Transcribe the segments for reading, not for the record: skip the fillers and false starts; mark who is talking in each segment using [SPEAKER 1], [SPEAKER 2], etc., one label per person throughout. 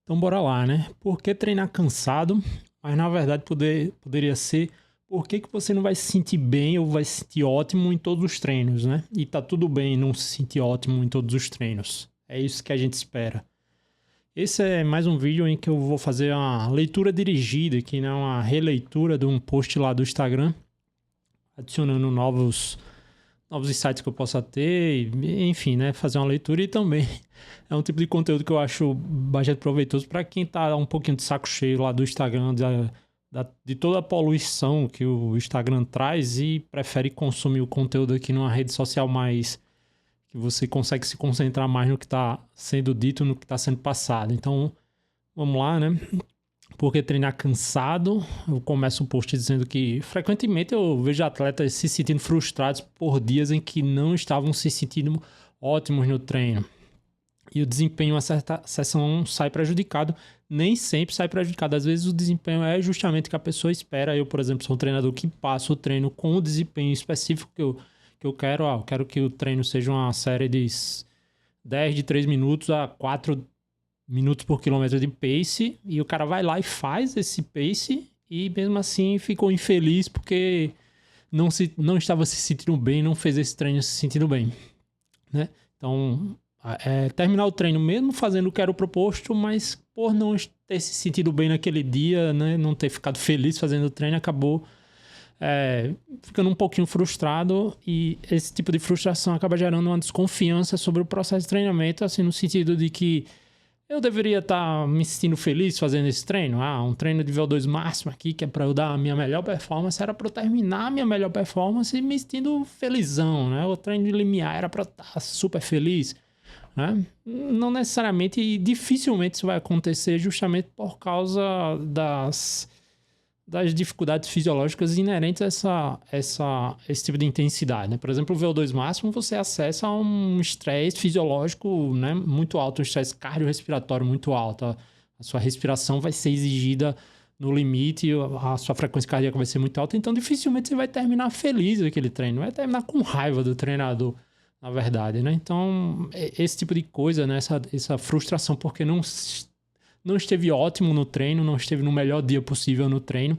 [SPEAKER 1] Então bora lá, né? Por que treinar cansado? Mas na verdade poderia ser por que você não vai se sentir bem ou vai se sentir ótimo em todos os treinos, né? E tá tudo bem não se sentir ótimo em todos os treinos. É isso que a gente espera. Esse é mais um vídeo em que eu vou fazer uma leitura dirigida, que não é uma releitura de um post lá do Instagram, adicionando novos insights que eu possa ter, enfim, né, fazer uma leitura e também é um tipo de conteúdo que eu acho bastante proveitoso para quem tá um pouquinho de saco cheio lá do Instagram, de toda a poluição que o Instagram traz e prefere consumir o conteúdo aqui numa rede social mais que você consegue se concentrar mais no que está sendo dito, no que está sendo passado. Então, vamos lá, né? Porque treinar cansado, eu começo o post dizendo que frequentemente eu vejo atletas se sentindo frustrados por dias em que não estavam se sentindo ótimos no treino. E o desempenho em uma certa sessão sai prejudicado, nem sempre sai prejudicado. Às vezes o desempenho é justamente o que a pessoa espera. Eu, por exemplo, sou um treinador que passa o treino com o desempenho específico que eu quero. Eu quero que o treino seja uma série de 10 de 3 minutos a 4 minutos por quilômetro de pace, e o cara vai lá e faz esse pace e mesmo assim ficou infeliz porque não estava se sentindo bem, não fez esse treino se sentindo bem, né? Então, terminar o treino mesmo fazendo o que era o proposto, mas por não ter se sentido bem naquele dia, né, não ter ficado feliz fazendo o treino, acabou ficando um pouquinho frustrado, e esse tipo de frustração acaba gerando uma desconfiança sobre o processo de treinamento, assim, no sentido de que eu deveria estar me sentindo feliz fazendo esse treino. Um treino de VO2 máximo aqui, que é para eu dar a minha melhor performance, era para eu terminar a minha melhor performance e me sentindo felizão, né? O treino de limiar era para eu estar super feliz, né? Não necessariamente e dificilmente isso vai acontecer justamente por causa das dificuldades fisiológicas inerentes a esse tipo de intensidade, né? Por exemplo, o VO2 máximo você acessa um estresse fisiológico, né, muito alto, um estresse cardiorrespiratório muito alto. A sua respiração vai ser exigida no limite, a sua frequência cardíaca vai ser muito alta, então dificilmente você vai terminar feliz aquele treino, vai terminar com raiva do treinador, na verdade, né? Então, esse tipo de coisa, né, essa frustração porque não esteve ótimo no treino, não esteve no melhor dia possível no treino,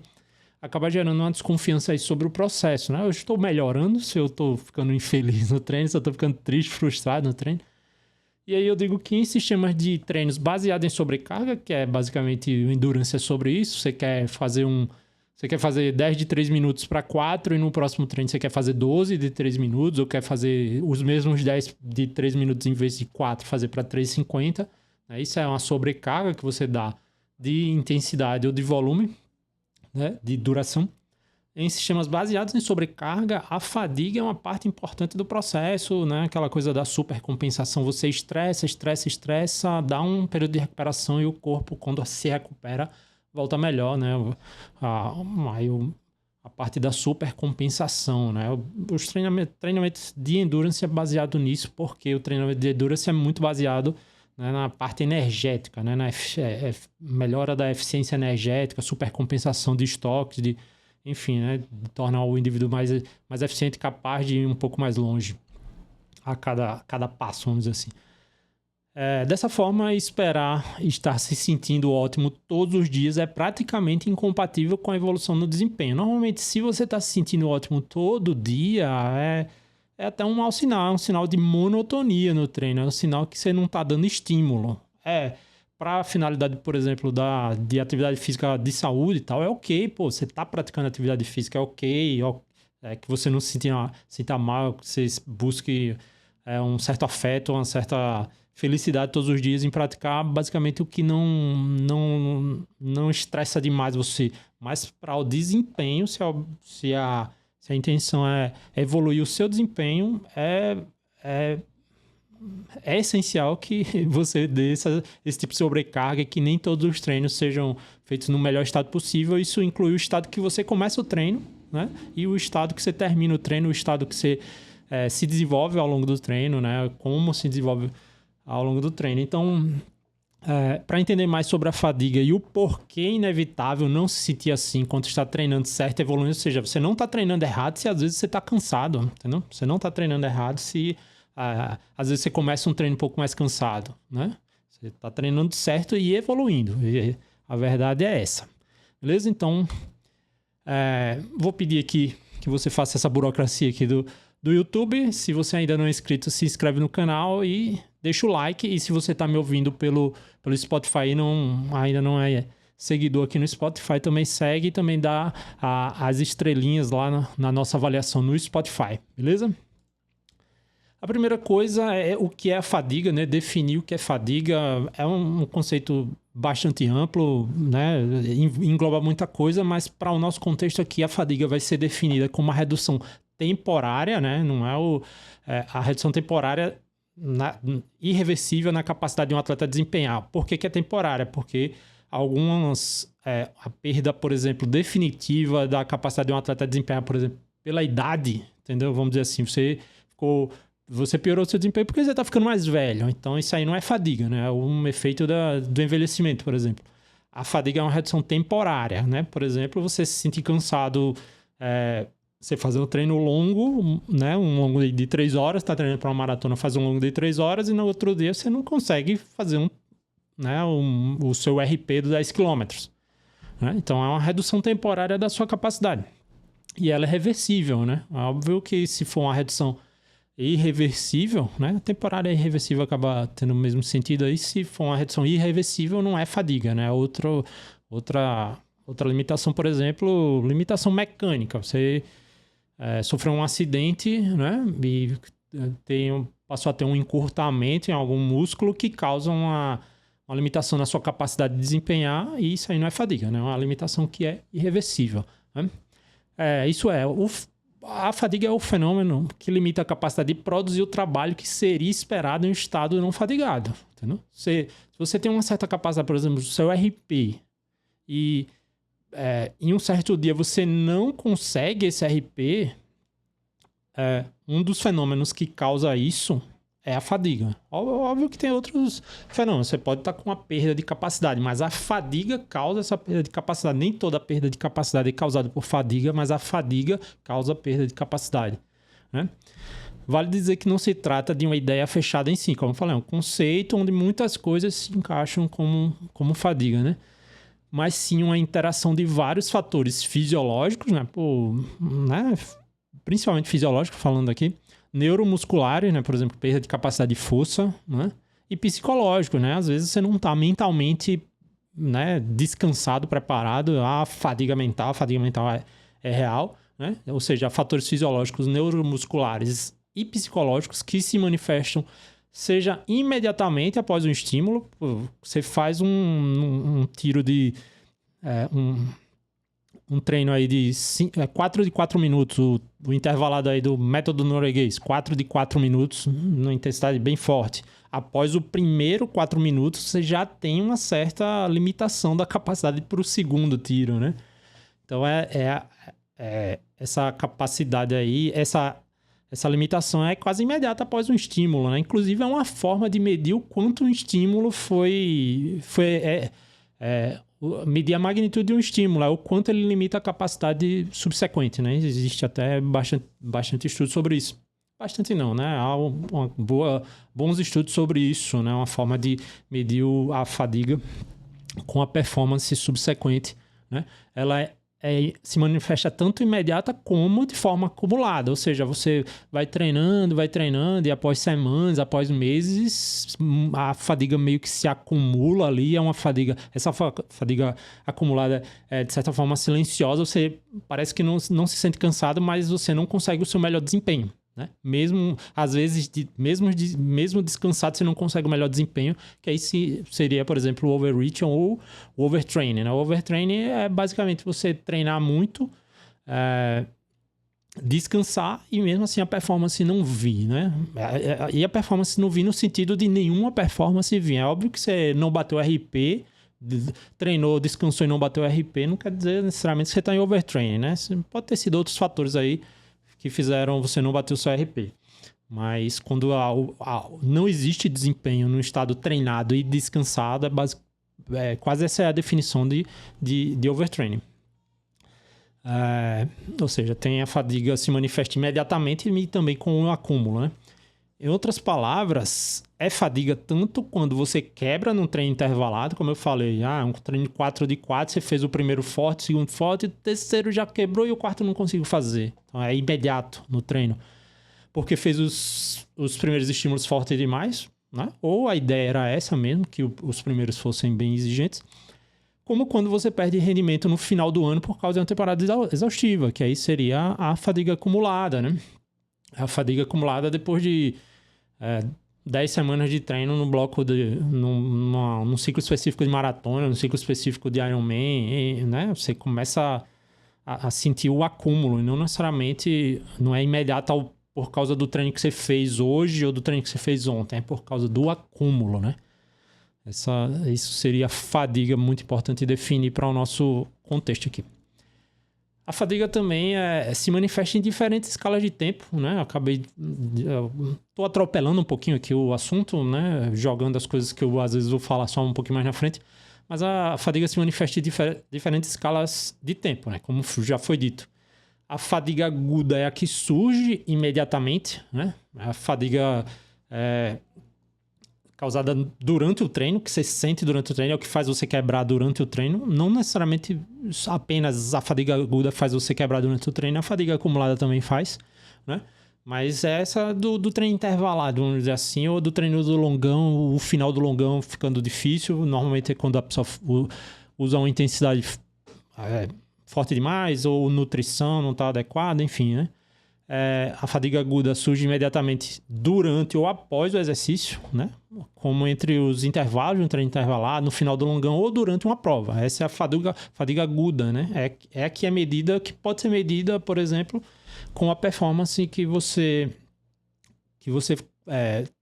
[SPEAKER 1] acaba gerando uma desconfiança aí sobre o processo, né? Eu estou melhorando, se eu estou ficando infeliz no treino, se eu estou ficando triste, frustrado no treino. E aí eu digo que em sistemas de treinos baseados em sobrecarga, que é basicamente o endurance é sobre isso, você quer fazer 10 de 3 minutos para 4 e no próximo treino você quer fazer 12 de 3 minutos, ou quer fazer os mesmos 10 de 3 minutos em vez de 4, fazer para 3,50. Isso é uma sobrecarga que você dá de intensidade ou de volume, né, de duração. Em sistemas baseados em sobrecarga, a fadiga é uma parte importante do processo, né? Aquela coisa da supercompensação. Você estressa, dá um período de recuperação e o corpo, quando se recupera, volta melhor, né? A parte da supercompensação, né? Os treinamentos de endurance é baseado nisso, porque o treinamento de endurance é muito baseado, né, na parte energética, né, na melhora da eficiência energética, supercompensação de estoques, enfim, né, tornar o indivíduo mais eficiente e capaz de ir um pouco mais longe a cada passo, vamos dizer assim. Dessa forma, esperar estar se sentindo ótimo todos os dias é praticamente incompatível com a evolução no desempenho. Normalmente, se você está se sentindo ótimo todo dia, é até um mau sinal, é um sinal de monotonia no treino, é um sinal que você não está dando estímulo. Para a finalidade, por exemplo, de atividade física de saúde e tal, é ok, pô, você está praticando atividade física, é ok, que você não se sinta mal, que você busque um certo afeto, uma certa felicidade todos os dias em praticar basicamente o que não estressa demais você. Mas para o desempenho, se a intenção é evoluir o seu desempenho, é essencial que você dê esse tipo de sobrecarga e que nem todos os treinos sejam feitos no melhor estado possível. Isso inclui o estado que você começa o treino, né? E o estado que você termina o treino, o estado que você se desenvolve ao longo do treino, né? Como se desenvolve ao longo do treino. Então, para entender mais sobre a fadiga e o porquê inevitável não se sentir assim enquanto está treinando certo, evoluindo, ou seja, você não está treinando errado se às vezes você está cansado, entendeu? Você não está treinando errado se às vezes você começa um treino um pouco mais cansado, né? Você está treinando certo e evoluindo. E a verdade é essa. Beleza? Então, vou pedir aqui que você faça essa burocracia aqui do YouTube. Se você ainda não é inscrito, se inscreve no canal e deixa o like. E se você está me ouvindo pelo Spotify e ainda não é seguidor aqui no Spotify, também segue e também dá as estrelinhas lá na nossa avaliação no Spotify. Beleza? A primeira coisa é o que é a fadiga, né? Definir o que é fadiga é um conceito bastante amplo, né? Engloba muita coisa, mas para o nosso contexto aqui, a fadiga vai ser definida como uma redução temporária, né? Não é a redução temporária irreversível na capacidade de um atleta desempenhar. Por que é temporária? Porque a perda, por exemplo, definitiva da capacidade de um atleta desempenhar, por exemplo, pela idade, entendeu? Vamos dizer assim, você piorou seu desempenho porque você está ficando mais velho. Então, isso aí não é fadiga, né? É um efeito do envelhecimento, por exemplo. A fadiga é uma redução temporária, né? Por exemplo, você se sentir cansado, você fazer um treino longo, né? Um longo de 3 horas, está treinando para uma maratona, faz um longo de 3 horas e no outro dia você não consegue fazer o seu RP dos 10 quilômetros. Né? Então, é uma redução temporária da sua capacidade. E ela é reversível, né? Óbvio que se for uma redução irreversível, né? Temporária e irreversível acaba tendo o mesmo sentido aí. Se for uma redução irreversível, não é fadiga, né? Outra limitação, por exemplo, limitação mecânica. Você sofreu um acidente, né? E passou a ter um encurtamento em algum músculo que causa uma limitação na sua capacidade de desempenhar, e isso aí não é fadiga, né? É uma limitação que é irreversível. Né? A fadiga é o fenômeno que limita a capacidade de produzir o trabalho que seria esperado em um estado não fadigado. Entendeu? Se você tem uma certa capacidade, por exemplo, do seu RP, e em um certo dia você não consegue esse RP, um dos fenômenos que causa isso é a fadiga. Óbvio que tem outros fenômenos. Você pode estar com uma perda de capacidade, mas a fadiga causa essa perda de capacidade. Nem toda perda de capacidade é causada por fadiga, mas a fadiga causa perda de capacidade. Né? Vale dizer que não se trata de uma ideia fechada em si. Como eu falei, é um conceito onde muitas coisas se encaixam como fadiga, né? Mas sim uma interação de vários fatores fisiológicos, né? Principalmente fisiológicos, falando aqui, neuromusculares, né? Por exemplo, perda de capacidade de força, né? E psicológico, né? Às vezes você não está mentalmente, né, descansado, preparado. A fadiga mental é real, né? Ou seja, fatores fisiológicos, neuromusculares e psicológicos que se manifestam, seja imediatamente após um estímulo. Você faz um tiro de... um treino aí de 4 de 4 minutos, o intervalado aí do método norueguês, 4 de 4 minutos, numa intensidade bem forte. Após o primeiro 4 minutos, você já tem uma certa limitação da capacidade para o segundo tiro, né? Então, essa capacidade aí, essa limitação é quase imediata após um estímulo, né? Inclusive, é uma forma de medir o quanto um estímulo medir a magnitude de um estímulo, o quanto ele limita a capacidade subsequente, né? Existe até bastante estudo sobre isso. Bastante não, né? Há bons estudos sobre isso, né? Uma forma de medir a fadiga com a performance subsequente, né? Ela se manifesta tanto imediata como de forma acumulada, ou seja, você vai treinando e após semanas, após meses, a fadiga meio que se acumula ali, essa fadiga acumulada é de certa forma silenciosa, você parece que não se sente cansado, mas você não consegue o seu melhor desempenho. Né? Mesmo, às vezes, mesmo descansado, você não consegue o melhor desempenho, que aí seria, por exemplo, o overreaching ou o overtraining. Né? O overtraining é basicamente você treinar muito, descansar e mesmo assim a performance não vir. Né? E a performance não vir no sentido de nenhuma performance vir. É óbvio que você não bateu RP, treinou, descansou e não bateu RP, não quer dizer necessariamente que você está em overtraining. Né? Pode ter sido outros fatores aí que fizeram você não bater o seu RP. Mas quando não existe desempenho no estado treinado e descansado, quase essa é a definição de overtraining. Ou seja, tem a fadiga se manifesta imediatamente e também com o acúmulo. Né? Em outras palavras, é fadiga tanto quando você quebra num treino intervalado, como eu falei, um treino 4 de 4, você fez o primeiro forte, o segundo forte, o terceiro já quebrou e o quarto não conseguiu fazer. Então é imediato no treino. Porque fez os primeiros estímulos fortes demais, né? Ou a ideia era essa mesmo, que os primeiros fossem bem exigentes. Como quando você perde rendimento no final do ano por causa de uma temporada exaustiva, que aí seria a fadiga acumulada, né? A fadiga acumulada depois de 10 semanas de treino no bloco num ciclo específico de maratona, num ciclo específico de Ironman, né? Você começa a sentir o acúmulo, e não necessariamente, não é imediato por causa do treino que você fez hoje ou do treino que você fez ontem, é por causa do acúmulo, né? Isso seria fadiga, muito importante definir para o nosso contexto aqui. A fadiga também se manifesta em diferentes escalas de tempo, né? Tô atropelando um pouquinho aqui o assunto, né? Jogando as coisas que eu às vezes vou falar só um pouquinho mais na frente. Mas a fadiga se manifesta em diferentes escalas de tempo, né? Como já foi dito. A fadiga aguda é a que surge imediatamente, né? A fadiga causada durante o treino, que você sente durante o treino, é o que faz você quebrar durante o treino. Não necessariamente apenas a fadiga aguda faz você quebrar durante o treino, a fadiga acumulada também faz, né? Mas é essa do treino intervalado, vamos dizer assim, ou do treino do longão, o final do longão ficando difícil. Normalmente é quando a pessoa usa uma intensidade forte demais, ou nutrição não está adequada, enfim, né? A fadiga aguda surge imediatamente durante ou após o exercício, né? Como entre os intervalos de um treino intervalado, no final do longão ou durante uma prova. Essa é a fadiga aguda, né? É a que é medida, que pode ser medida, por exemplo, com a performance que você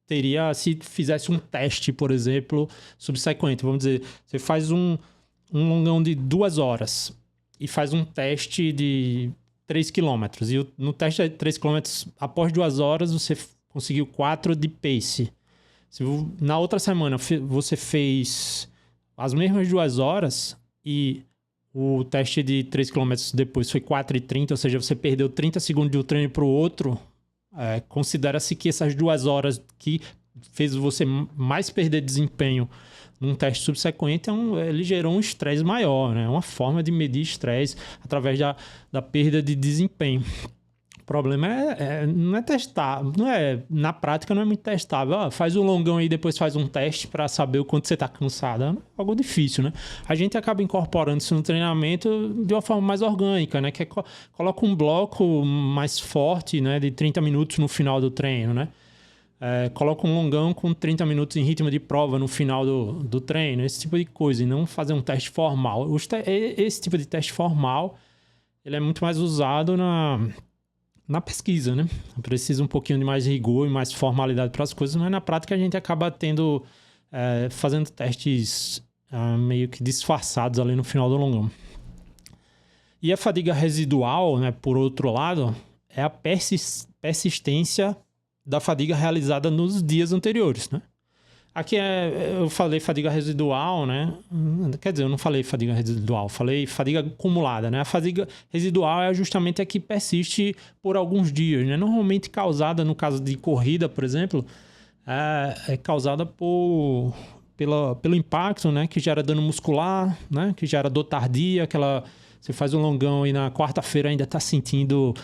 [SPEAKER 1] teria se fizesse um teste, por exemplo, subsequente. Vamos dizer, você faz um longão de 2 horas e faz um teste de 3 km. E no teste de 3 km, após 2 horas, você conseguiu 4 de pace. Se na outra semana você fez as mesmas 2 horas e o teste de 3 km depois foi 4,30, ou seja, você perdeu 30 segundos de um treino para o outro, considera-se que essas 2 horas que fez você mais perder desempenho num teste subsequente, ele gerou um estresse maior, né? É uma forma de medir estresse através da perda de desempenho. O problema não é testar, na prática não é muito testável. Faz um longão aí, depois faz um teste para saber o quanto você está cansado. É algo difícil, né? A gente acaba incorporando isso no treinamento de uma forma mais orgânica, né? Que coloca um bloco mais forte, né? De 30 minutos no final do treino, né? Coloca um longão com 30 minutos em ritmo de prova no final do treino, esse tipo de coisa, e não fazer um teste formal. Esse tipo de teste formal, ele é muito mais usado na pesquisa, né? Precisa um pouquinho de mais rigor e mais formalidade para as coisas, mas na prática a gente acaba fazendo testes meio que disfarçados ali no final do longão. E a fadiga residual, né, por outro lado, é a persistência da fadiga realizada nos dias anteriores, né? Aqui eu falei fadiga residual, né? Quer dizer, eu não falei fadiga residual, falei fadiga acumulada, né? A fadiga residual é justamente a que persiste por alguns dias, né? Normalmente causada, no caso de corrida, por exemplo, é causada pelo impacto, né? Que gera dano muscular, né? Que gera dor tardia, você faz um longão e na quarta-feira ainda está sentindo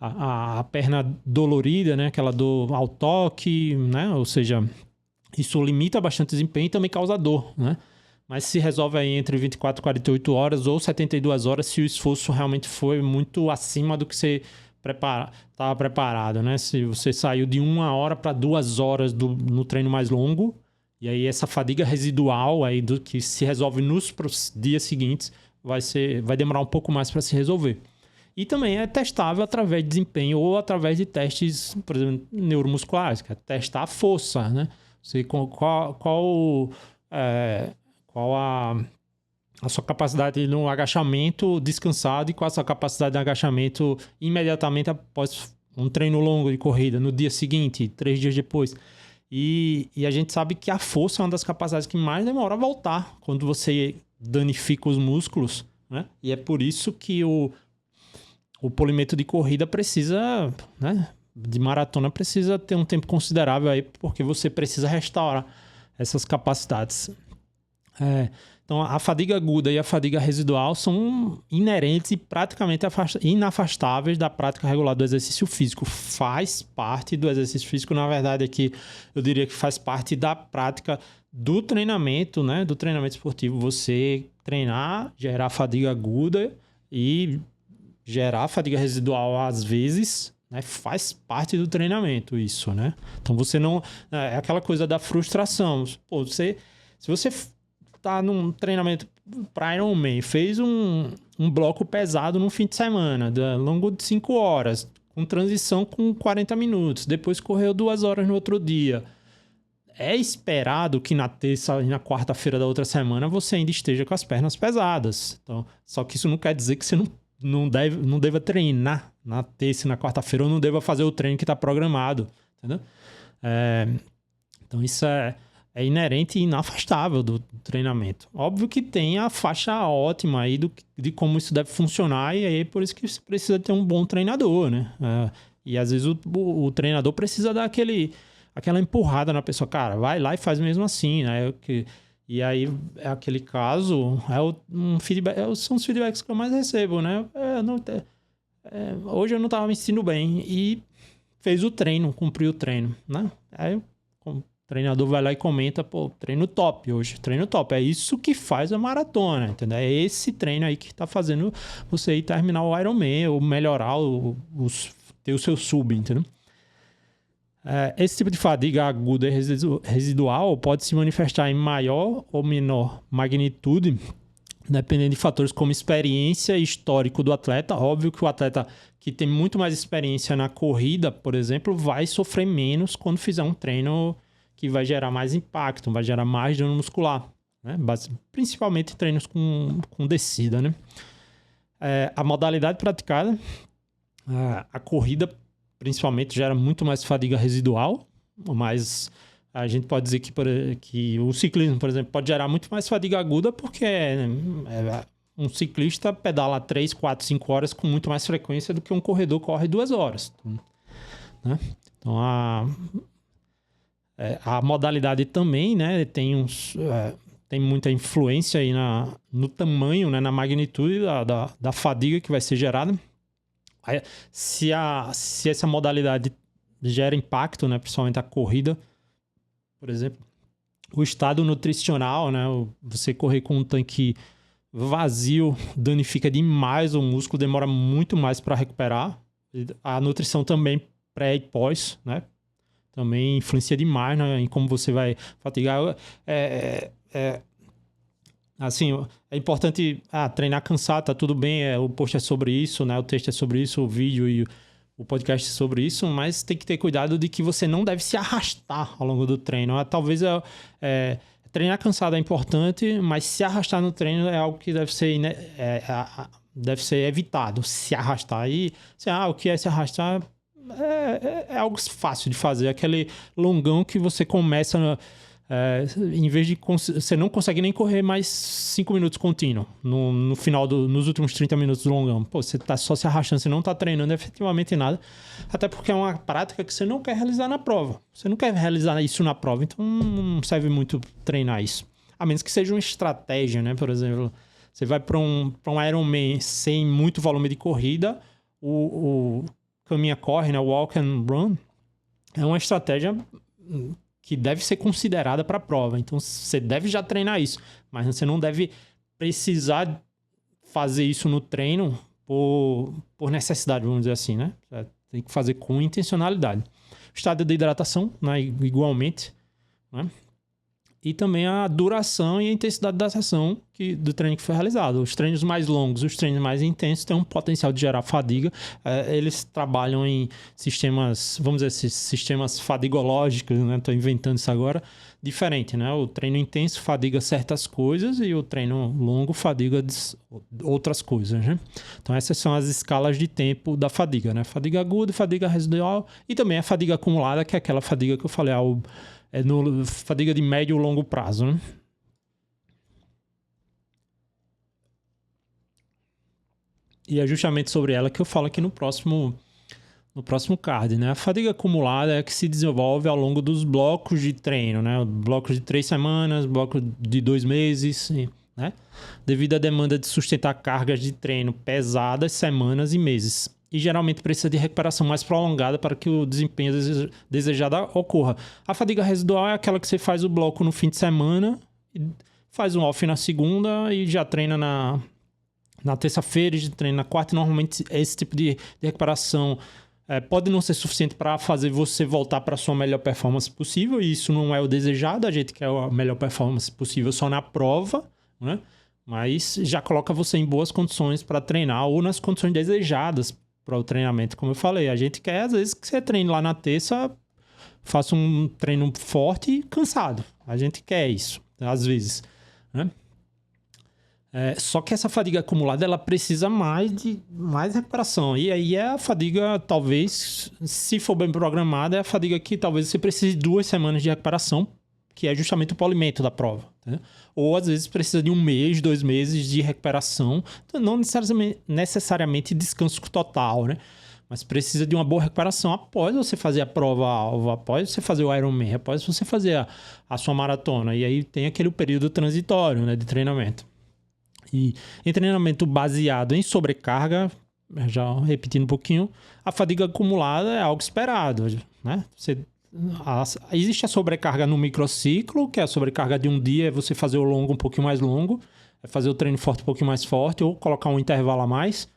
[SPEAKER 1] a perna dolorida, né? Aquela dor ao toque, né? Ou seja, isso limita bastante o desempenho e também causa dor, né? Mas se resolve aí entre 24 e 48 horas ou 72 horas se o esforço realmente foi muito acima do que você estava preparado, né? Se você saiu de 1 hora para 2 horas no treino mais longo, e aí essa fadiga residual aí que se resolve nos dias seguintes vai demorar um pouco mais para se resolver. E também é testável através de desempenho ou através de testes, por exemplo, neuromusculares, que é testar a força, né? Qual a sua capacidade no agachamento descansado e qual a sua capacidade de agachamento imediatamente após um treino longo de corrida, no dia seguinte, 3 dias depois. E a gente sabe que a força é uma das capacidades que mais demora a voltar quando você danifica os músculos, né? E é por isso que o polimento de corrida precisa, né, de maratona precisa ter um tempo considerável aí, porque você precisa restaurar essas capacidades. Então, a fadiga aguda e a fadiga residual são inerentes e praticamente inafastáveis da prática regular do exercício físico. Faz parte do exercício físico, na verdade, aqui eu diria que faz parte da prática do treinamento, né? Do treinamento esportivo. Você treinar, gerar fadiga aguda e gerar fadiga residual às vezes, né? Faz parte do treinamento isso, né? Então, você não... É aquela coisa da frustração. Pô, se você tá num treinamento para Ironman, fez um bloco pesado no fim de semana, longo de 5 horas, com transição com 40 minutos, depois correu 2 horas no outro dia. É esperado que na terça e na quarta-feira da outra semana você ainda esteja com as pernas pesadas. Então, só que isso não quer dizer que você não deva treinar na terça e na quarta-feira, ou não deva fazer o treino que está programado, entendeu? Então, isso é inerente e inafastável do treinamento. Óbvio que tem a faixa ótima aí de como isso deve funcionar, e aí é por isso que você precisa ter um bom treinador, né? E às vezes o treinador precisa dar aquela empurrada na pessoa, cara, vai lá e faz mesmo assim, né? E aí é aquele caso, são os feedbacks que eu mais recebo, né? Hoje eu não estava me sentindo bem e fez o treino, cumpriu o treino, né? Aí o treinador vai lá e comenta, pô, treino top hoje, treino top. É isso que faz a maratona, entendeu? É esse treino aí que tá fazendo você ir terminar o Ironman ou melhorar ter o seu sub, entendeu? Esse tipo de fadiga aguda e residual pode se manifestar em maior ou menor magnitude, dependendo de fatores como experiência e histórico do atleta. Óbvio que o atleta que tem muito mais experiência na corrida, por exemplo, vai sofrer menos quando fizer um treino que vai gerar mais impacto, vai gerar mais dano muscular, né? Principalmente treinos com descida, né? A modalidade praticada, a corrida principalmente gera muito mais fadiga residual, mas a gente pode dizer que o ciclismo, por exemplo, pode gerar muito mais fadiga aguda, porque um ciclista pedala 3, 4, 5 horas com muito mais frequência do que um corredor corre 2 horas, né? Então, a modalidade também, né, tem muita influência aí no tamanho, né, na magnitude da fadiga que vai ser gerada. Aí, se essa modalidade gera impacto, né, principalmente a corrida, por exemplo, o estado nutricional, né, você correr com um tanque vazio danifica demais o músculo, demora muito mais para recuperar. A nutrição também pré e pós, né, também influencia demais, né, em como você vai fatigar. Assim, é importante treinar cansado, tá tudo bem, o post é sobre isso, né, o texto é sobre isso, o vídeo e o podcast é sobre isso, mas tem que ter cuidado de que você não deve se arrastar ao longo do treino. Talvez treinar cansado é importante, mas se arrastar no treino é algo que deve ser evitado, se arrastar. E o que é se arrastar? É algo fácil de fazer, aquele longão que você começa, em vez de você não consegue nem correr mais 5 minutos contínuo no final nos últimos 30 minutos do longão. Pô, você tá só se arrastando, você não tá treinando efetivamente nada, até porque é uma prática que você não quer realizar na prova. Você não quer realizar isso na prova, então não serve muito treinar isso. A menos que seja uma estratégia, né? Por exemplo, você vai para um Ironman sem muito volume de corrida, o caminha-corre, né? O walk and run, é uma estratégia que deve ser considerada para a prova. Então, você deve já treinar isso, mas você não deve precisar fazer isso no treino por necessidade, vamos dizer assim, né? Você tem que fazer com intencionalidade. O estado de hidratação, né? Igualmente, né? E também a duração e a intensidade da sessão do treino que foi realizado. Os treinos mais longos, os treinos mais intensos têm um potencial de gerar fadiga. Eles trabalham em sistemas, vamos dizer, sistemas fadigológicos, né? Estou inventando isso agora, diferente, né? O treino intenso fadiga certas coisas e o treino longo fadiga outras coisas, né? Então essas são as escalas de tempo da fadiga, né? Fadiga aguda, fadiga residual e também a fadiga acumulada, que é aquela fadiga que eu falei, no fadiga de médio e longo prazo, né? E é justamente sobre ela que eu falo aqui no próximo no próximo card, né? A fadiga acumulada é a que se desenvolve ao longo dos blocos de treino, né? Blocos de 3 semanas, bloco de 2 meses, né? Devido à demanda de sustentar cargas de treino pesadas, semanas e meses. E geralmente precisa de recuperação mais prolongada para que o desempenho desejado ocorra. A fadiga residual é aquela que você faz o bloco no fim de semana, faz um off na segunda e já treina na terça-feira, já treina na quarta. E normalmente esse tipo de recuperação pode não ser suficiente para fazer você voltar para a sua melhor performance possível. E isso não é o desejado, a gente quer a melhor performance possível só na prova, né? Mas já coloca você em boas condições para treinar ou nas condições desejadas para o treinamento, como eu falei. A gente quer, às vezes, que você treine lá na terça, faça um treino forte e cansado. A gente quer isso, às vezes, né? Só que essa fadiga acumulada, ela precisa mais recuperação. E aí é a fadiga, talvez, se for bem programada, é a fadiga que talvez você precise de 2 semanas de recuperação, que é justamente o polimento da prova, né? Ou às vezes precisa de 1 mês, 2 meses de recuperação, então, não necessariamente descanso total, né? Mas precisa de uma boa recuperação após você fazer a prova-alvo, após você fazer o Ironman, após você fazer a sua maratona. E aí tem aquele período transitório, né, de treinamento. E em treinamento baseado em sobrecarga, já repetindo um pouquinho, a fadiga acumulada é algo esperado, né? Existe a sobrecarga no microciclo, que é a sobrecarga de um dia, é você fazer o longo um pouquinho mais longo, é fazer o treino forte um pouquinho mais forte, ou colocar um intervalo a mais,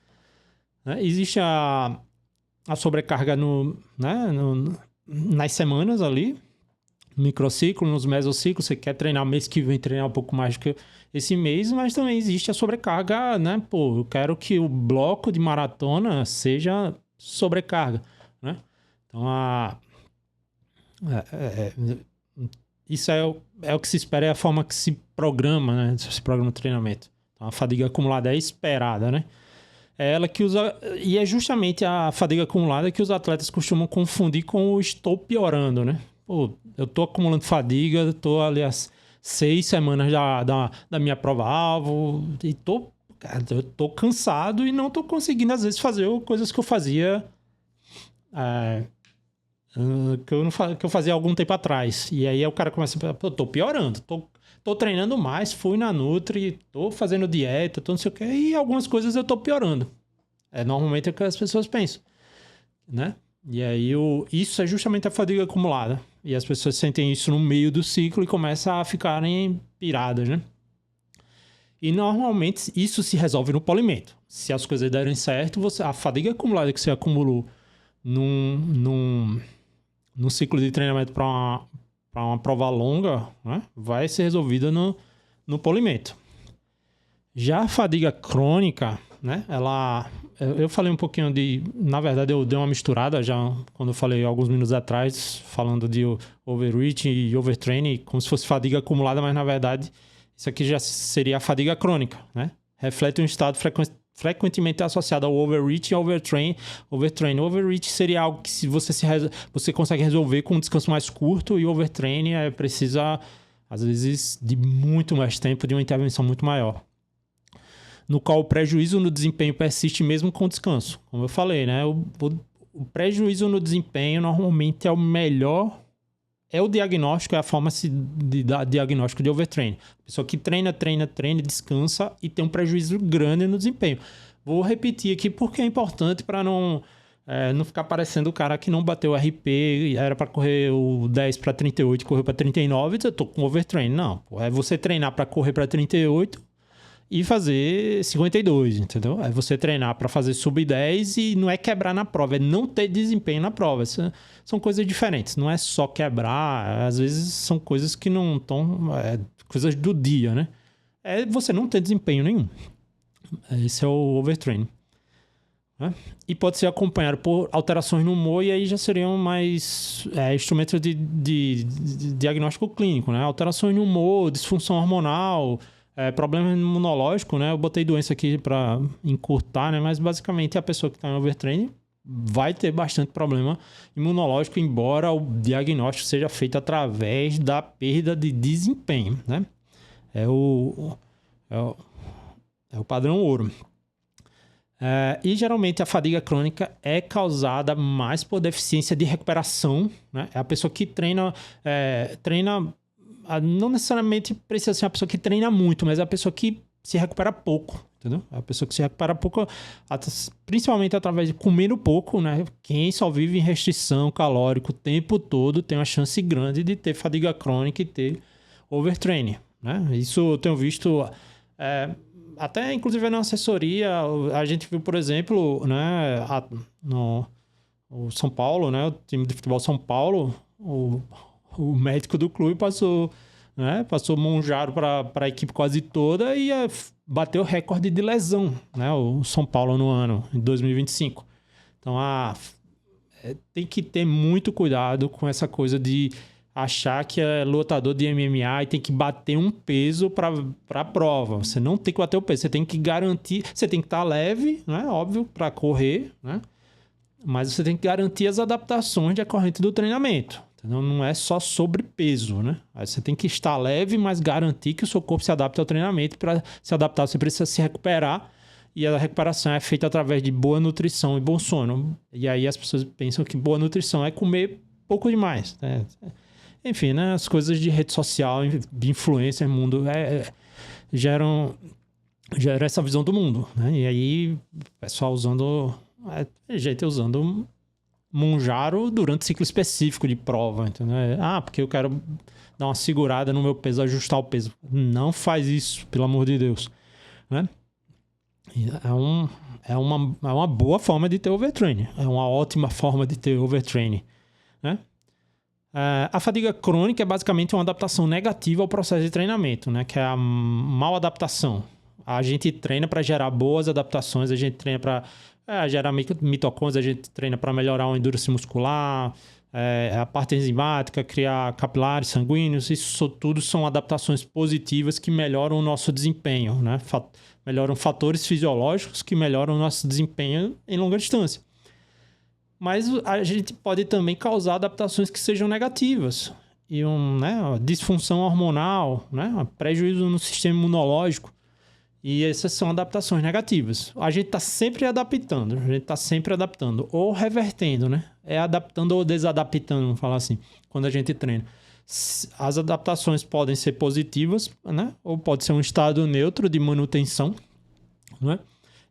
[SPEAKER 1] né? Existe a sobrecarga nas semanas ali, microciclo, nos mesociclos. Você quer treinar mês que vem, treinar um pouco mais do que esse mês, mas também existe a sobrecarga, né? Pô, eu quero que o bloco de maratona seja sobrecarga, né? Então, isso é o que se espera, é a forma que se programa, né? Se programa o treinamento. Então, a fadiga acumulada é esperada, né? É ela que usa, e é justamente a fadiga acumulada que os atletas costumam confundir com o estou piorando, né? Pô, eu tô acumulando fadiga, tô ali as 6 semanas da minha prova-alvo e eu tô cansado e não tô conseguindo, às vezes, fazer coisas que eu fazia, que eu fazia algum tempo atrás. E aí o cara começa a pensar, pô, tô piorando, tô treinando mais, fui na Nutri, tô fazendo dieta, tô não sei o quê, e algumas coisas eu tô piorando. Normalmente é o que as pessoas pensam, né? E aí isso é justamente a fadiga acumulada. E as pessoas sentem isso no meio do ciclo e começam a ficarem piradas, né? E normalmente isso se resolve no polimento. Se as coisas derem certo, a fadiga acumulada que você acumulou num ciclo de treinamento para uma prova longa, né, vai ser resolvida no polimento. Já a fadiga crônica, né, eu falei um pouquinho na verdade eu dei uma misturada já quando eu falei alguns minutos atrás, falando de overreach e overtraining, como se fosse fadiga acumulada, mas na verdade isso aqui já seria a fadiga crônica, né? Reflete um estado frequentemente associado ao overreach e overtrain. Overreach seria algo que se você consegue resolver com um descanso mais curto, e overtrain precisa, às vezes, de muito mais tempo, de uma intervenção muito maior, no qual o prejuízo no desempenho persiste mesmo com descanso. Como eu falei, né? O prejuízo no desempenho normalmente é o diagnóstico, é a forma de dar diagnóstico de overtraining. A pessoa que treina, descansa e tem um prejuízo grande no desempenho. Vou repetir aqui porque é importante para não ficar parecendo o cara que não bateu o RP, era para correr o 10 para 38, correu para 39, eu tô com overtraining. Não, é você treinar para correr para 38 e fazer 52, entendeu? É você treinar para fazer sub 10 e não é quebrar na prova, é não ter desempenho na prova. São coisas diferentes, não é só quebrar, às vezes são coisas que não estão... coisas do dia, né? É você não ter desempenho nenhum. Esse é o overtraining, né? E pode ser acompanhado por alterações no humor, e aí já seriam mais instrumentos de diagnóstico clínico, né? Alterações no humor, disfunção hormonal... problema imunológico, né? Eu botei doença aqui para encurtar, né? Mas basicamente a pessoa que está em overtraining vai ter bastante problema imunológico, embora o diagnóstico seja feito através da perda de desempenho, né? É o padrão ouro. E geralmente a fadiga crônica é causada mais por deficiência de recuperação, né? É a pessoa que treina, não necessariamente precisa ser uma pessoa que treina muito, mas é a pessoa que se recupera pouco, entendeu? É a pessoa que se recupera pouco, principalmente através de comendo pouco, né? Quem só vive em restrição calórica o tempo todo tem uma chance grande de ter fadiga crônica e ter overtraining, né? Isso eu tenho visto, até inclusive na assessoria, a gente viu, por exemplo, né, no São Paulo, né, o time de futebol São Paulo, o médico do clube passou Monjaro para a equipe quase toda e bateu o recorde de lesão, né, o São Paulo no ano, em 2025. Então, tem que ter muito cuidado com essa coisa de achar que é lutador de MMA e tem que bater um peso para a prova. Você não tem que bater o peso, você tem que garantir, você tem que estar leve, né, óbvio, para correr, né, mas você tem que garantir as adaptações decorrentes do treinamento. Então, não é só sobre peso, né? Aí você tem que estar leve, mas garantir que o seu corpo se adapte ao treinamento. Para se adaptar, você precisa se recuperar. E a recuperação é feita através de boa nutrição e bom sono. E aí as pessoas pensam que boa nutrição é comer pouco demais, né? Enfim, né? As coisas de rede social, de influência no mundo, geram essa visão do mundo, né? E aí o pessoal usando Monjaro durante ciclo específico de prova, entendeu? Porque eu quero dar uma segurada no meu peso, ajustar o peso. Não faz isso, pelo amor de Deus, né? É uma boa forma de ter overtraining. É uma ótima forma de ter overtraining, né? A fadiga crônica é basicamente uma adaptação negativa ao processo de treinamento, né? Que é a mal adaptação. A gente treina para gerar boas adaptações, a gente treina para gerar mitocôndrias, a gente treina para melhorar a endurance muscular, a parte enzimática, criar capilares sanguíneos. Isso tudo são adaptações positivas que melhoram o nosso desempenho, né? Melhoram fatores fisiológicos que melhoram o nosso desempenho em longa distância. Mas a gente pode também causar adaptações que sejam negativas. E uma disfunção hormonal, né? Prejuízo no sistema imunológico. E essas são adaptações negativas. A gente está sempre adaptando. Ou revertendo, né? Adaptando ou desadaptando, vamos falar assim, quando a gente treina. As adaptações podem ser positivas, né? Ou pode ser um estado neutro de manutenção, né?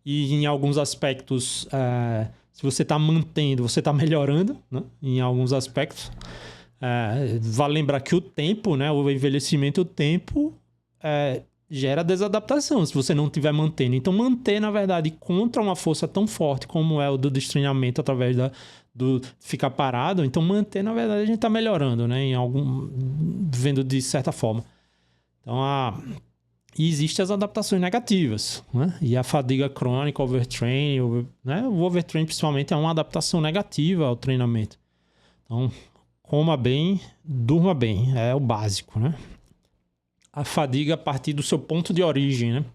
[SPEAKER 1] E em alguns aspectos, se você está mantendo, você está melhorando, né? Em alguns aspectos. Vale lembrar que o tempo, né? O envelhecimento, o tempo gera desadaptação se você não estiver mantendo. Então, manter, na verdade, contra uma força tão forte como é o do destreinamento através do ficar parado, então manter, na verdade, a gente está melhorando, né? Vendo de certa forma. Então, e existem as adaptações negativas, né? E a fadiga crônica, overtraining, né? O overtraining, principalmente, é uma adaptação negativa ao treinamento. Então, coma bem, durma bem, é o básico, né? A fadiga a partir do seu ponto de origem, né?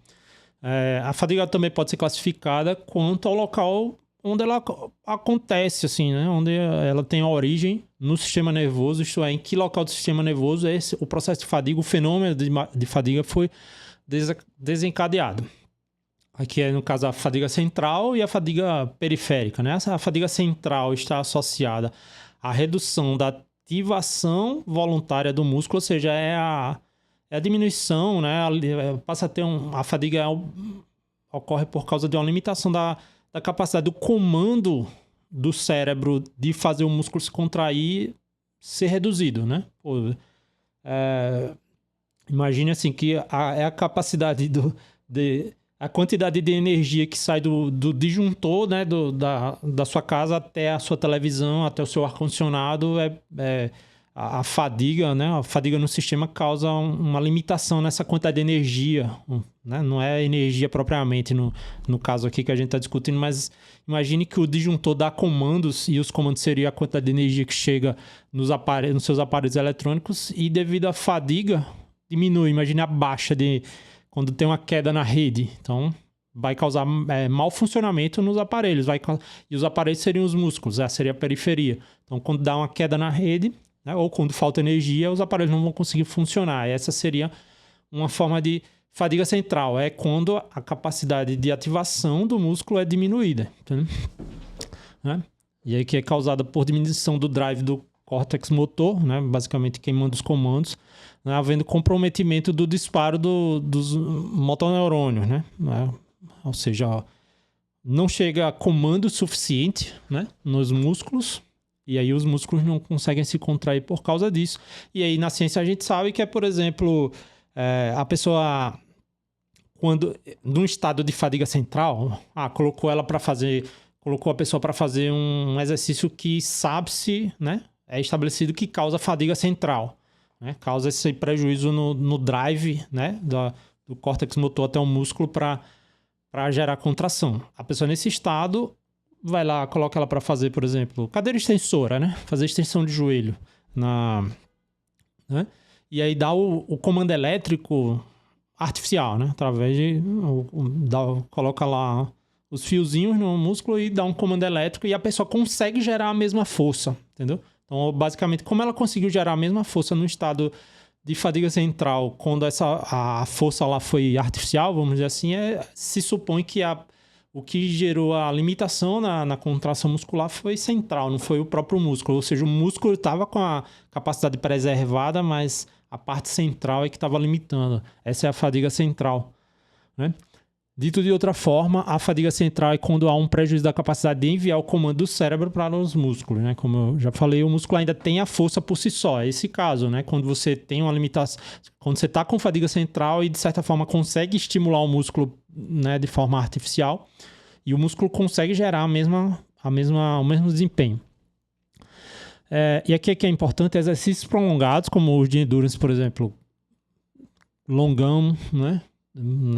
[SPEAKER 1] A fadiga também pode ser classificada quanto ao local onde ela acontece, assim, né? Onde ela tem a origem no sistema nervoso, isto é, em que local do sistema nervoso o processo de fadiga, o fenômeno de fadiga foi desencadeado. Aqui no caso, a fadiga central e a fadiga periférica, né? A fadiga central está associada à redução da ativação voluntária do músculo, ou seja, a diminuição, né? Passa a ter a fadiga ocorre por causa de uma limitação da capacidade do comando do cérebro de fazer o músculo se contrair ser reduzido, né? Imagine assim que a capacidade a quantidade de energia que sai do disjuntor, né? Da sua casa até a sua televisão, até o seu ar-condicionado a fadiga, né? A fadiga no sistema causa uma limitação nessa quantidade de energia, né? Não é energia propriamente no caso aqui que a gente está discutindo, mas imagine que o disjuntor dá comandos e os comandos seriam a quantidade de energia que chega nos seus aparelhos eletrônicos e devido à fadiga diminui. Imagine a baixa quando tem uma queda na rede. Então, vai causar mau funcionamento nos aparelhos. E os aparelhos seriam os músculos, seria a periferia. Então, quando dá uma queda na rede, né, ou quando falta energia, os aparelhos não vão conseguir funcionar. Essa seria uma forma de Fadiga central é quando a capacidade de ativação do músculo é diminuída, entendeu? Né? E aí que é causada por diminuição do drive do córtex motor, né? Basicamente quem manda os comandos, né? Havendo comprometimento do disparo dos motoneurônios, né? Ou seja, não chega a comando suficiente, né? Nos músculos, e aí os músculos não conseguem se contrair por causa disso. E aí na ciência a gente sabe que é, por exemplo, a pessoa, quando num estado de fadiga central, colocou a pessoa para fazer um exercício que sabe-se, né? É estabelecido que causa fadiga central, né? Causa esse prejuízo no drive, né? Do córtex motor até o músculo para gerar contração. A pessoa nesse estado vai lá, coloca ela para fazer, por exemplo, cadeira extensora, né? Fazer extensão de joelho, né? E aí dá o comando elétrico artificial, né? Através de coloca lá os fiozinhos no músculo e dá um comando elétrico e a pessoa consegue gerar a mesma força, entendeu? Então, basicamente, como ela conseguiu gerar a mesma força no estado de fadiga central, quando a força lá foi artificial, vamos dizer assim, se supõe que o que gerou a limitação na contração muscular foi central, não foi o próprio músculo. Ou seja, o músculo estava com a capacidade preservada, mas a parte central é que estava limitando. Essa é a fadiga central, né? Dito de outra forma, a fadiga central é quando há um prejuízo da capacidade de enviar o comando do cérebro para os músculos, né? Como eu já falei, o músculo ainda tem a força por si só. É esse caso, né? Quando você tem uma limitação, quando você está com fadiga central e de certa forma consegue estimular o músculo, né, de forma artificial, e o músculo consegue gerar o mesmo desempenho. E aqui que é importante, exercícios prolongados, como os de endurance, por exemplo, longão, né?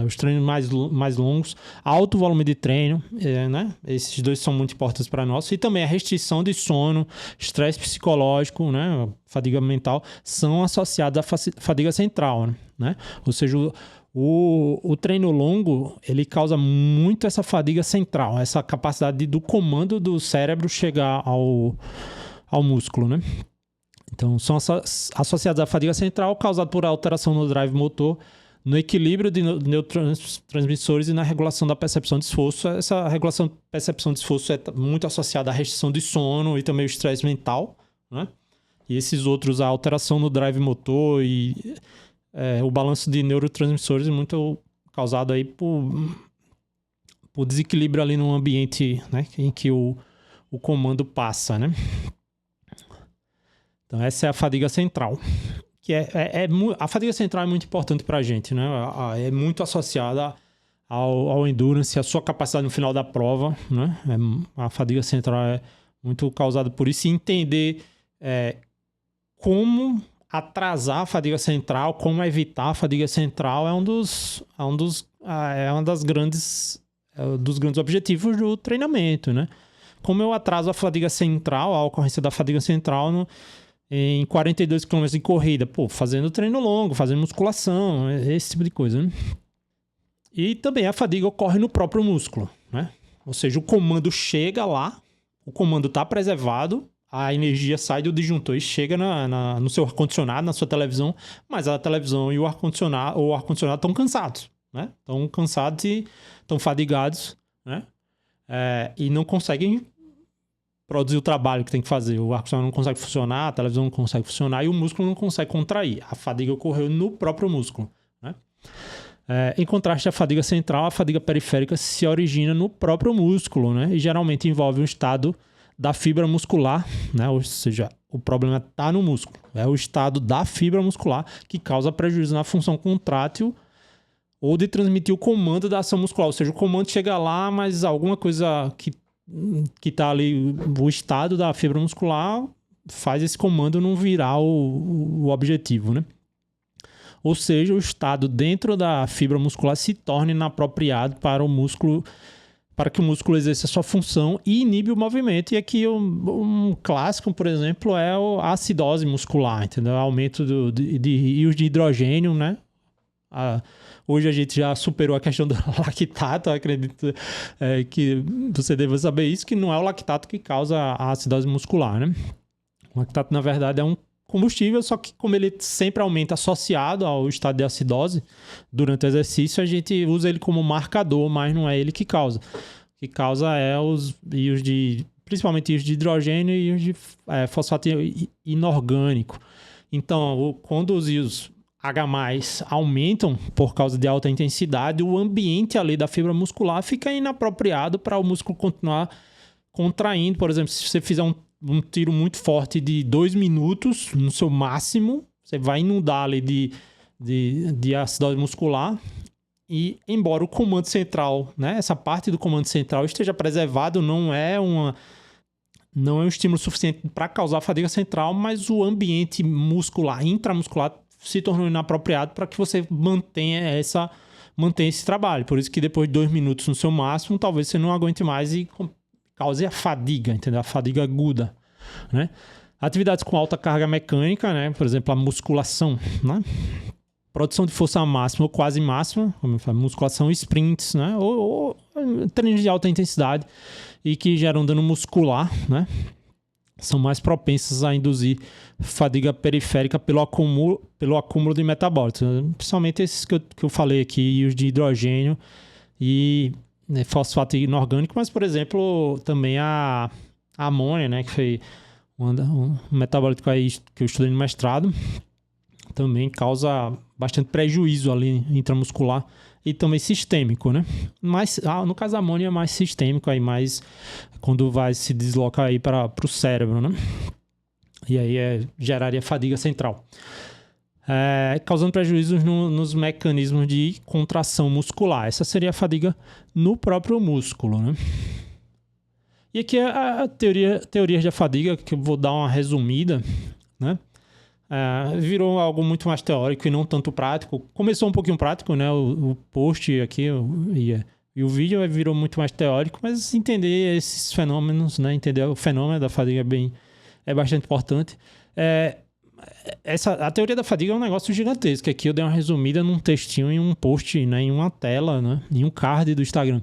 [SPEAKER 1] Os treinos mais longos, alto volume de treino, né? Esses dois são muito importantes para nós. E também a restrição de sono, estresse psicológico, né? Fadiga mental, são associados à fadiga central, né? Ou seja, o treino longo, ele causa muito essa fadiga central, essa capacidade do comando do cérebro chegar ao músculo, né? Então, são associados à fadiga central, causada por alteração no drive motor, no equilíbrio de neurotransmissores e na regulação da percepção de esforço. Essa regulação de percepção de esforço é muito associada à restrição de sono e também o estresse mental, né? E esses outros, a alteração no drive motor e o balanço de neurotransmissores é muito causado aí por desequilíbrio ali no ambiente, né, em que o comando passa, né? Então, essa é a fadiga central. Que a fadiga central é muito importante para a gente, né? É muito associada ao endurance, a sua capacidade no final da prova, né? A fadiga central é muito causada por isso. E entender como atrasar a fadiga central, como evitar a fadiga central é dos grandes objetivos do treinamento, né? Como eu atraso a fadiga central, a ocorrência da fadiga central em 42 km de corrida, fazendo treino longo, fazendo musculação, esse tipo de coisa, né? E também a fadiga ocorre no próprio músculo, né? Ou seja, o comando chega lá, o comando está preservado, a energia sai do disjuntor e chega no seu ar-condicionado, na sua televisão, mas a televisão e o ar-condicionado estão cansados, né? Estão cansados e estão fadigados, né? E não conseguem produzir o trabalho que tem que fazer. O ar-condicionado não consegue funcionar, a televisão não consegue funcionar e o músculo não consegue contrair. A fadiga ocorreu no próprio músculo, né? Em contraste à fadiga central, a fadiga periférica se origina no próprio músculo, né? E geralmente envolve um estado da fibra muscular, né? Ou seja, o problema está no músculo. É o estado da fibra muscular que causa prejuízo na função contrátil ou de transmitir o comando da ação muscular. Ou seja, o comando chega lá, mas alguma coisa que está ali, o estado da fibra muscular faz esse comando não virar o objetivo, né? Ou seja, o estado dentro da fibra muscular se torne inapropriado para que o músculo exerça a sua função e inibe o movimento. E aqui um clássico, por exemplo, é a acidose muscular, entendeu? Aumento de íons de hidrogênio, né? Hoje a gente já superou a questão do lactato, eu acredito que você deva saber isso, que não é o lactato que causa a acidose muscular, né? O lactato, na verdade, é um combustível, só que como ele sempre aumenta associado ao estado de acidose durante o exercício, a gente usa ele como marcador, mas não é ele que causa. O que causa é os íons principalmente íons de hidrogênio e íons de fosfato inorgânico. Então, quando os íons H+, aumentam por causa de alta intensidade, o ambiente ali da fibra muscular fica inapropriado para o músculo continuar contraindo. Por exemplo, se você fizer um tiro muito forte de 2 minutos no seu máximo, você vai inundar ali de acidose muscular. E embora o comando central, né, essa parte do comando central esteja preservado, não é um estímulo suficiente para causar fadiga central, mas o ambiente muscular, intramuscular, se tornou inapropriado para que você mantenha esse trabalho. Por isso que depois de 2 minutos no seu máximo, talvez você não aguente mais e cause a fadiga, entendeu? A fadiga aguda, né? Atividades com alta carga mecânica, né? Por exemplo, a musculação, né? Produção de força máxima ou quase máxima, como eu falo, musculação, sprints, né? Ou treinos de alta intensidade e que geram dano muscular, né? São mais propensas a induzir fadiga periférica pelo acúmulo de metabólitos, principalmente esses que eu falei aqui, os de hidrogênio e fosfato inorgânico, mas, por exemplo, também a amônia, né, que foi um metabólito aí que eu estudei no mestrado, também causa bastante prejuízo ali intramuscular e também sistêmico, né? Mas no caso da amônia é mais sistêmico, aí mais quando vai se deslocar aí para o cérebro, né? E aí geraria fadiga central. Causando prejuízos nos mecanismos de contração muscular. Essa seria a fadiga no próprio músculo, né? E aqui é a teoria da fadiga, que eu vou dar uma resumida, né? Virou algo muito mais teórico e não tanto prático. Começou um pouquinho prático, né? O post aqui e o vídeo virou muito mais teórico, mas entender esses fenômenos, né? Entender o fenômeno da fadiga é bastante importante. A teoria da fadiga é um negócio gigantesco. Aqui eu dei uma resumida num textinho, em um post, né? Em uma tela, né? Em um card do Instagram.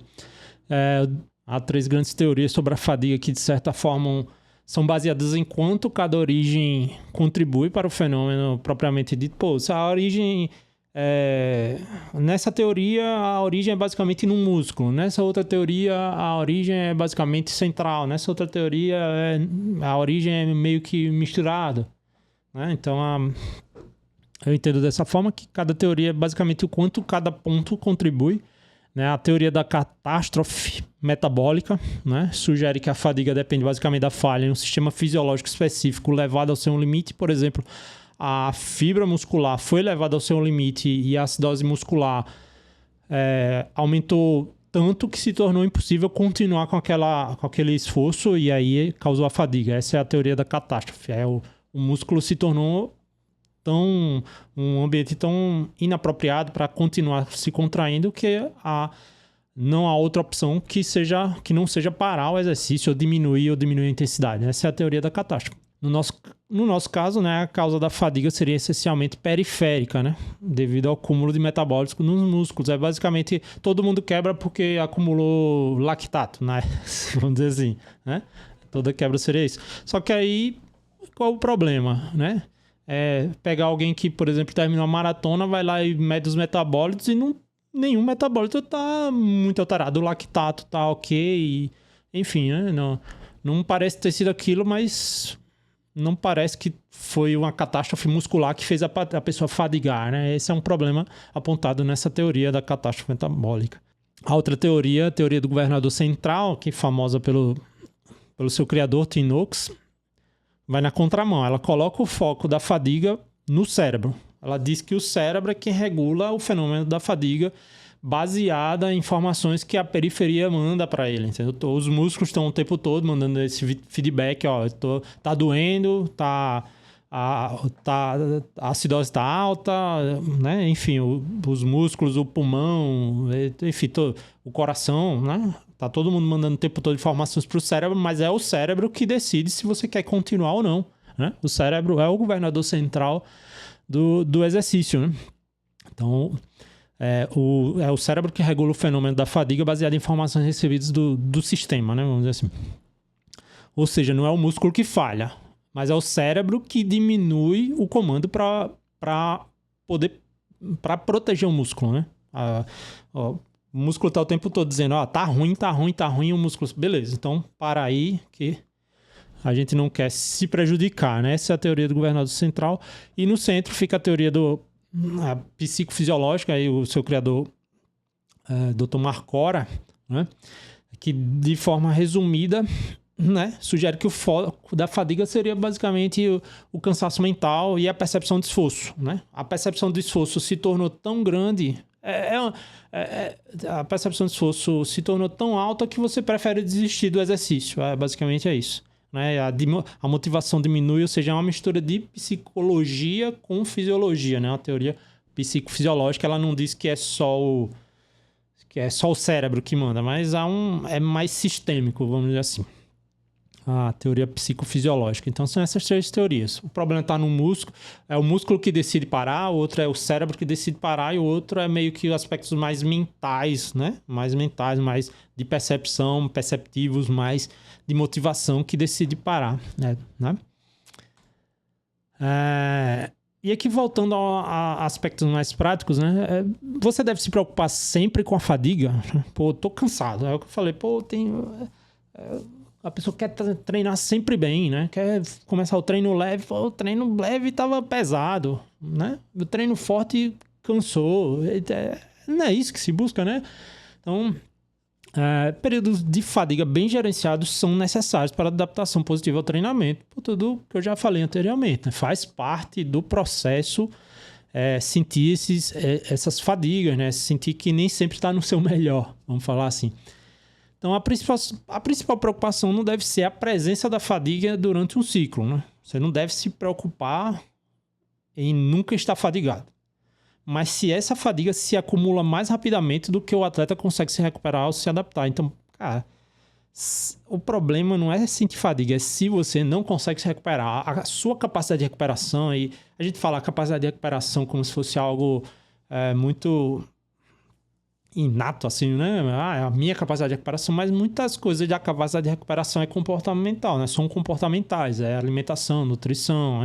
[SPEAKER 1] Há 3 grandes teorias sobre a fadiga que, de certa forma, são baseadas em quanto cada origem contribui para o fenômeno propriamente dito. Pô, se a origem... nessa teoria, a origem é basicamente num músculo. Nessa outra teoria, a origem é basicamente central. Nessa outra teoria, a origem é meio que misturada, né? Então, eu entendo dessa forma que cada teoria é basicamente o quanto cada ponto contribui, né? A teoria da catástrofe metabólica, né, sugere que a fadiga depende basicamente da falha em um sistema fisiológico específico levado ao seu limite. Por exemplo, a fibra muscular foi levada ao seu limite e a acidose muscular aumentou tanto que se tornou impossível continuar com aquele esforço e aí causou a fadiga. Essa é a teoria da catástrofe. O músculo se tornou um ambiente tão inapropriado para continuar se contraindo que não há outra opção que não seja parar o exercício ou diminuir a intensidade. Essa é a teoria da catástrofe. No nosso caso, né, a causa da fadiga seria essencialmente periférica, né, devido ao acúmulo de metabólitos nos músculos. Basicamente, todo mundo quebra porque acumulou lactato, né? Vamos dizer assim, né? Toda quebra seria isso. Só que aí, qual o problema, né? Pegar alguém que, por exemplo, terminou uma maratona, vai lá e mede os metabólitos e nenhum metabólito está muito alterado. O lactato está ok, enfim, né? Não parece ter sido aquilo, mas não parece que foi uma catástrofe muscular que fez a pessoa fadigar, né? Esse é um problema apontado nessa teoria da catástrofe metabólica. A outra teoria, a teoria do governador central, que é famosa pelo seu criador, Tim Noakes, vai na contramão. Ela coloca o foco da fadiga no cérebro. Ela diz que o cérebro é quem regula o fenômeno da fadiga baseada em informações que a periferia manda para ele, entendeu? Os músculos estão o tempo todo mandando esse feedback, tá doendo, a acidose está alta, né? Enfim, os músculos, o pulmão, enfim, o coração, né? Tá todo mundo mandando o tempo todo informações para o cérebro, mas é o cérebro que decide se você quer continuar ou não, né? O cérebro é o governador central do exercício, né? Então, é o cérebro que regula o fenômeno da fadiga baseado em informações recebidas do sistema, né? Vamos dizer assim. Ou seja, não é o músculo que falha, mas é o cérebro que diminui o comando para proteger o músculo, né? O músculo tá o tempo todo dizendo, tá ruim, o músculo... Beleza, então para aí que a gente não quer se prejudicar, né? Essa é a teoria do governador central. E no centro fica a teoria a psicofisiológica, aí o seu criador, Dr. Marcora, né? Que de forma resumida, né, sugere que o foco da fadiga seria basicamente o cansaço mental e a percepção de esforço, né? A percepção de esforço se tornou tão grande, a percepção de esforço se tornou tão alta que você prefere desistir do exercício. Basicamente é isso, né? A motivação diminui, ou seja, é uma mistura de psicologia com fisiologia, né? Uma teoria psicofisiológica, ela não diz que é só o cérebro que manda, mas é mais sistêmico, vamos dizer assim. A teoria psicofisiológica. Então, são essas 3 teorias. O problema está no músculo. É o músculo que decide parar, o outro é o cérebro que decide parar, e o outro é meio que aspectos mais mentais, né? Mais mentais, mais de percepção, perceptivos, mais de motivação que decide parar, né? E aqui, voltando a aspectos mais práticos, né? Você deve se preocupar sempre com a fadiga. Pô, tô cansado. É o que eu falei, a pessoa quer treinar sempre bem, né? Quer começar o treino leve. Pô, o treino leve estava pesado, né? O treino forte cansou. Não é isso que se busca, né? Então, períodos de fadiga bem gerenciados são necessários para a adaptação positiva ao treinamento. Por tudo que eu já falei anteriormente, né? Faz parte do processo sentir essas fadigas, né? Sentir que nem sempre está no seu melhor, vamos falar assim. Então, a principal preocupação não deve ser a presença da fadiga durante um ciclo, né? Você não deve se preocupar em nunca estar fadigado. Mas se essa fadiga se acumula mais rapidamente do que o atleta consegue se recuperar ou se adaptar. Então, cara, o problema não é sentir fadiga, é se você não consegue se recuperar. A sua capacidade de recuperação, e a gente fala a capacidade de recuperação como se fosse algo muito inato, assim, né? A minha capacidade de recuperação, mas muitas coisas da capacidade de recuperação é comportamental, né? São comportamentais, alimentação, nutrição,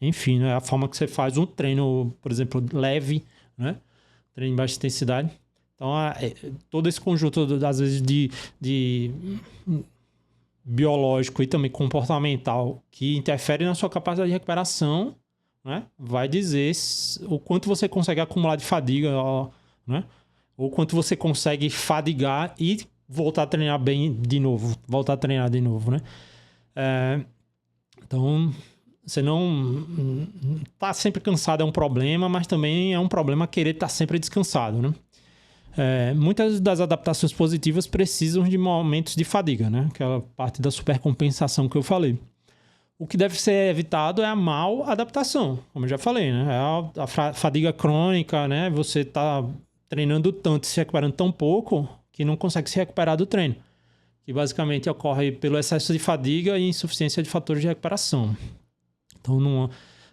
[SPEAKER 1] enfim, né? A forma que você faz um treino, por exemplo, leve, né? Treino de baixa intensidade. Então, todo esse conjunto, às vezes, de biológico e também comportamental que interfere na sua capacidade de recuperação, né? Vai dizer o quanto você consegue acumular de fadiga, né? Ou quanto você consegue fadigar e voltar a treinar bem de novo. Voltar a treinar de novo, né? Então, você não... Tá sempre cansado é um problema, mas também é um problema querer estar sempre descansado, né? Muitas das adaptações positivas precisam de momentos de fadiga, né? Aquela parte da supercompensação que eu falei. O que deve ser evitado é a mal adaptação, como eu já falei, né? A fadiga crônica, né? Você tá treinando tanto e se recuperando tão pouco que não consegue se recuperar do treino. Que basicamente ocorre pelo excesso de fadiga e insuficiência de fatores de recuperação. Então,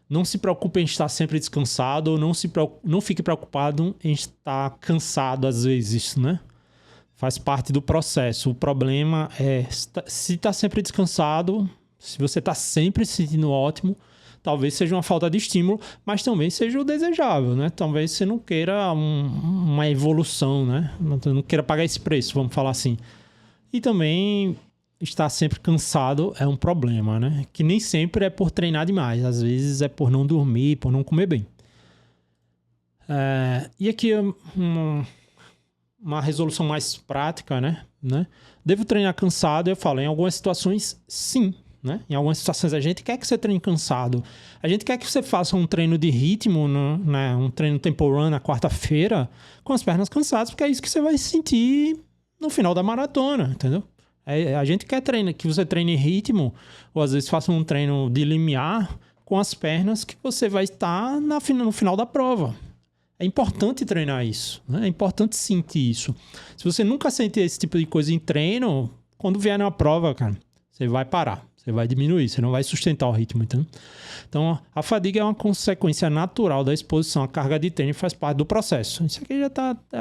[SPEAKER 1] não se preocupe em estar sempre descansado, ou não fique preocupado em estar cansado às vezes, né? Faz parte do processo. O problema é, se está sempre descansado, se você está sempre se sentindo ótimo, talvez seja uma falta de estímulo, mas também seja o desejável, né? Talvez você não queira uma evolução, né? Não queira pagar esse preço, vamos falar assim. E também estar sempre cansado é um problema, né? Que nem sempre é por treinar demais. Às vezes é por não dormir, por não comer bem. E aqui uma resolução mais prática, né? Devo treinar cansado? Eu falo, em algumas situações, sim. Né? Em algumas situações a gente quer que você treine cansado. A gente quer que você faça um treino de ritmo, né? Um treino tempo run na quarta-feira com as pernas cansadas, porque é isso que você vai sentir no final da maratona, entendeu? A gente quer que você treine ritmo, ou às vezes faça um treino de limiar com as pernas que você vai estar no final da prova. É importante treinar isso, né? É importante sentir isso. Se você nunca sentir esse tipo de coisa em treino, quando vier na prova, cara, você vai parar. Você vai diminuir, você não vai sustentar o ritmo, entendeu? Então, a fadiga é uma consequência natural da exposição à carga de treino e faz parte do processo. Isso aqui já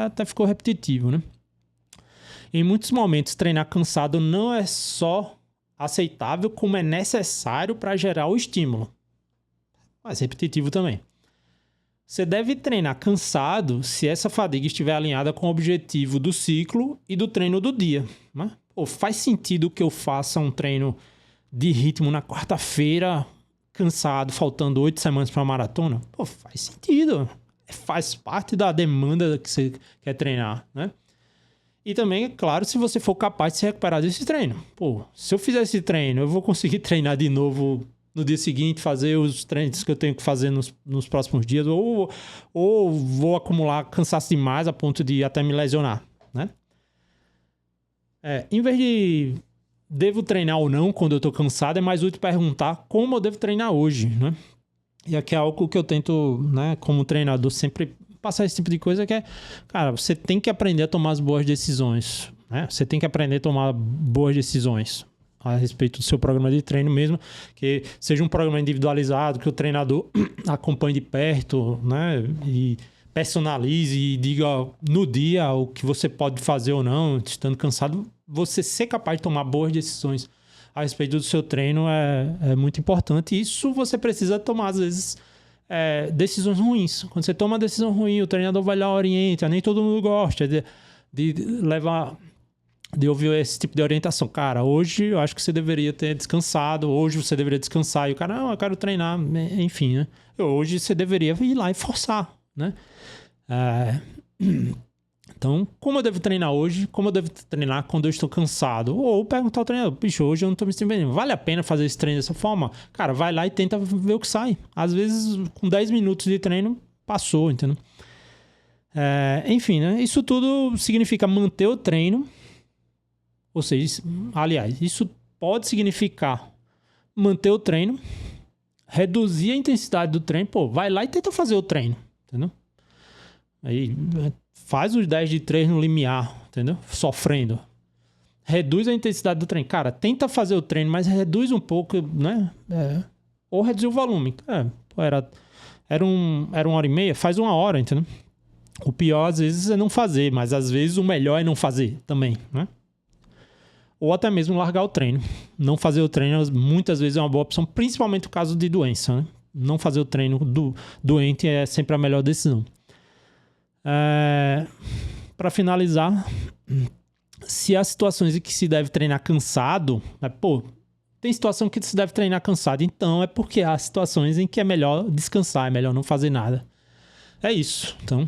[SPEAKER 1] até ficou repetitivo, né? Em muitos momentos, treinar cansado não é só aceitável como é necessário para gerar o estímulo. Mas repetitivo também. Você deve treinar cansado se essa fadiga estiver alinhada com o objetivo do ciclo e do treino do dia, né? Pô, faz sentido que eu faça um treino de ritmo na quarta-feira, cansado, faltando 8 semanas para a maratona? Pô, faz sentido. Faz parte da demanda que você quer treinar, né? E também, é claro, se você for capaz de se recuperar desse treino. Pô, se eu fizer esse treino, eu vou conseguir treinar de novo no dia seguinte, fazer os treinos que eu tenho que fazer nos próximos dias, ou vou acumular cansaço demais a ponto de até me lesionar, né? Em vez de devo treinar ou não quando eu tô cansado, é mais útil perguntar como eu devo treinar hoje, né? E aqui é algo que eu tento, né, como treinador, sempre passar esse tipo de coisa, que é, cara, você tem que aprender a tomar as boas decisões, né? Você tem que aprender a tomar boas decisões a respeito do seu programa de treino mesmo, que seja um programa individualizado, que o treinador acompanhe de perto, né? E personalize e diga no dia o que você pode fazer ou não, estando cansado. Você ser capaz de tomar boas decisões a respeito do seu treino é muito importante. Isso você precisa tomar, às vezes, decisões ruins. Quando você toma uma decisão ruim, o treinador vai lá, orienta. Nem todo mundo gosta de levar, de ouvir esse tipo de orientação. Cara, hoje eu acho que você deveria ter descansado. Hoje você deveria descansar. E o cara, não, eu quero treinar. Enfim, né? Hoje você deveria ir lá e forçar, né? Então, como eu devo treinar hoje? Como eu devo treinar quando eu estou cansado? Ou perguntar ao treinador, bicho, hoje eu não estou me sentindo bem. Vale a pena fazer esse treino dessa forma? Cara, vai lá e tenta ver o que sai. Às vezes, com 10 minutos de treino, passou, entendeu? Enfim, né? Isso tudo significa manter o treino. Ou seja, aliás, isso pode significar manter o treino, reduzir a intensidade do treino. Pô, vai lá e tenta fazer o treino, entendeu? Aí faz os 10 de 3 no limiar, entendeu? Sofrendo. Reduz a intensidade do treino. Cara, tenta fazer o treino, mas reduz um pouco, né? Ou reduzir o volume. Era uma hora e meia, faz 1 hora, entendeu? O pior, às vezes, é não fazer, mas às vezes o melhor é não fazer também, né? Ou até mesmo largar o treino. Não fazer o treino, muitas vezes, é uma boa opção, principalmente no caso de doença, né? Não fazer o treino doente é sempre a melhor decisão. Para finalizar, se há situações em que se deve treinar cansado, tem situação que se deve treinar cansado, então é porque há situações em que é melhor descansar, é melhor não fazer nada. É isso. Então,